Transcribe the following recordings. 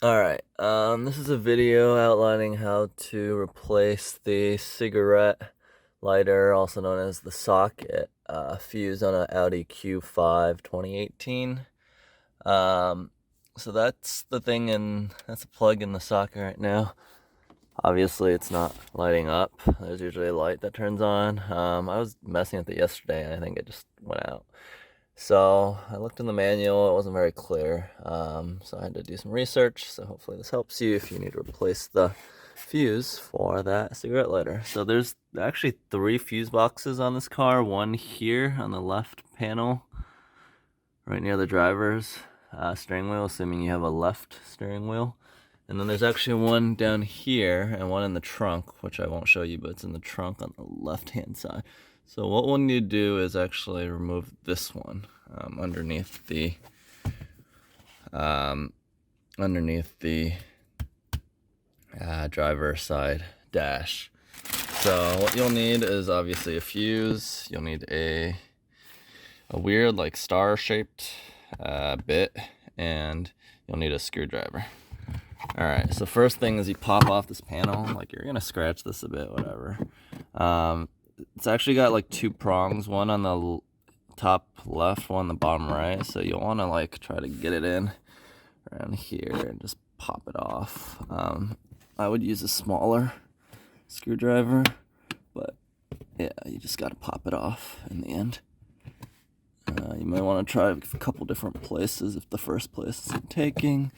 Alright, this is a video outlining how to replace the cigarette lighter, also known as the socket, fuse on an Audi Q5 2018. So that's the thing, and that's a plug in the socket right now. Obviously, it's not lighting up. There's usually a light that turns on. I was messing with it yesterday, and I think it just went out. So I looked in the manual, it wasn't very clear, so I had to do some research. So hopefully this helps you if you need to replace the fuse for that cigarette lighter. So there's actually 3 fuse boxes on this car, one here on the left panel, right near the driver's steering wheel, assuming you have a left steering wheel. And then there's actually one down here and one in the trunk, which I won't show you, but it's in the trunk on the left-hand side. So what we'll need to do is actually remove this one underneath the driver side dash. So what you'll need is obviously a fuse. You'll need a weird like star-shaped bit, and you'll need a screwdriver. Alright, so first thing is you pop off this panel. Like, you're gonna scratch this a bit, whatever. It's actually got like 2 prongs, one on the top left, one on the bottom right. So you'll want to like try to get it in around here and just pop it off. I would use a smaller screwdriver, but yeah, you just got to pop it off in the end. You might want to try a couple different places if the first place isn't taking.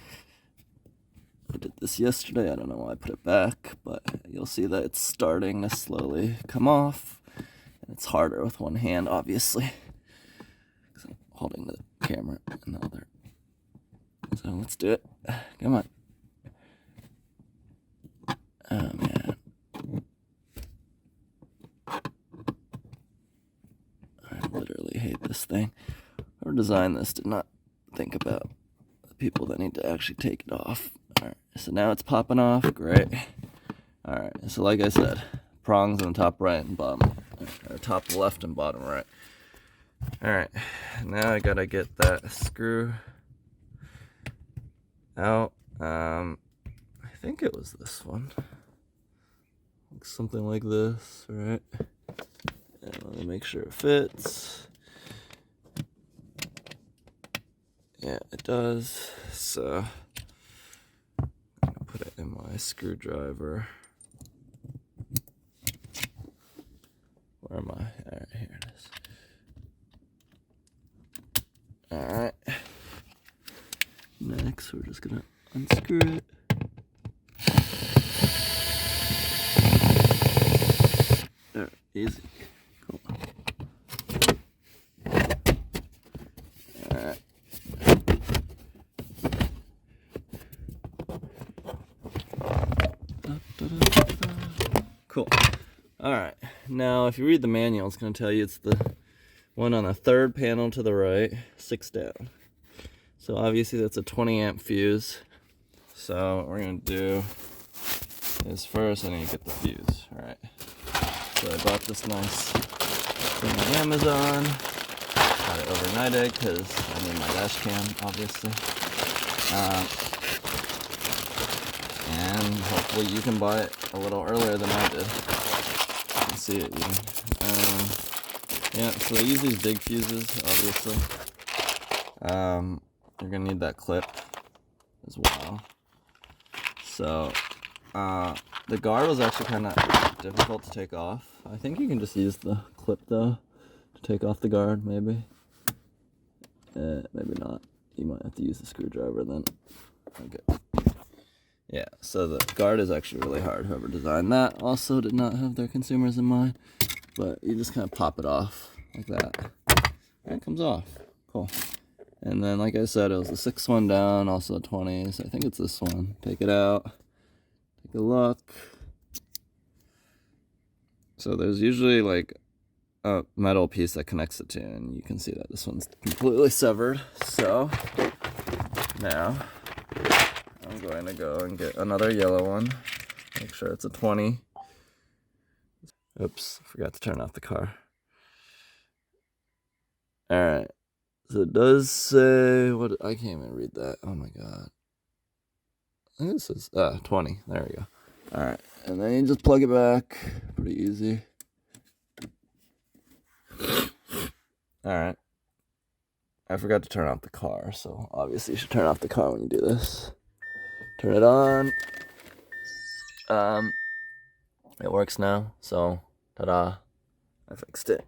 I did this yesterday, I don't know why I put it back, but you'll see that it's starting to slowly come off, and it's harder with one hand, obviously, because I'm holding the camera in the other. So let's do it. Come on. Oh man. I literally hate this thing. Whoever designed this did not think about the people that need to actually take it off. Alright, so now it's popping off. Great. Alright, so like I said, prongs on the top right and bottom, or top left and bottom right. Alright, now I gotta get that screw out. I think it was this one. Looks something like this, right? And let me make sure it fits. Yeah, it does. So I'm gonna put it in my screwdriver. Where am I? Alright, here it is. Alright. Next, we're just gonna unscrew it. There, easy. Cool. Alright. Cool. Alright, now if you read the manual, it's going to tell you it's the one on the 3rd panel to the right, 6 down. So obviously that's a 20 amp fuse. So what we're going to do is first I need to get the fuse. Alright, so I bought this nice thing on Amazon. Got it overnighted because I need my dash cam, obviously. And hopefully you can buy it a little earlier than I did. You can see it even. Yeah, so I use these big fuses, obviously. You're gonna need that clip as well. So, the guard was actually kind of difficult to take off. I think you can just use the clip though to take off the guard, maybe. Maybe not. You might have to use the screwdriver then. Okay. Yeah, so the guard is actually really hard. Whoever designed that also did not have their consumers in mind. But you just kind of pop it off like that. And it comes off. Cool. And then, like I said, it was the 6th one down, also a 20. So I think it's this one. Take it out. Take a look. So there's usually like a metal piece that connects the two, and you can see that this one's completely severed. So now I'm going to go and get another yellow one. Make sure it's a 20. Oops, forgot to turn off the car. Alright, so it does say, what, I can't even read that. Oh my god. I think this is 20. There we go. All right, and then you just plug it back. Pretty easy. All right. I forgot to turn off the car, so obviously you should turn off the car when you do this. Turn it on. It works now, so ta-da. I fixed it.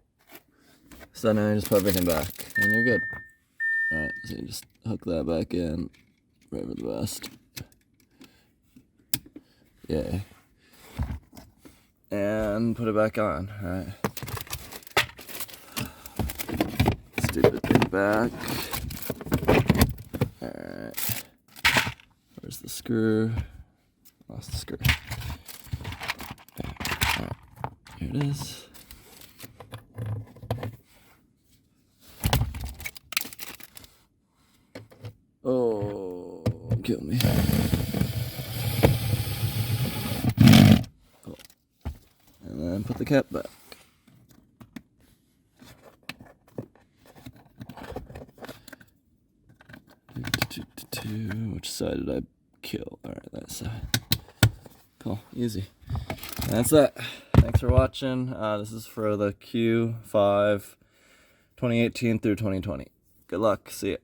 So now you just put everything back, and you're good. All right, so you just hook that back in. Right for the best. Yay. And put it back on, all right. Stupid thing back. All right. Where's the screw? Lost the screw. All right. Here it is. Oh, kill me. Oh. And then put the cap back. Which side did I kill? All right, that side. Cool, easy. And that's that. Thanks for watching. This is for the Q5 2018 through 2020. Good luck. See ya.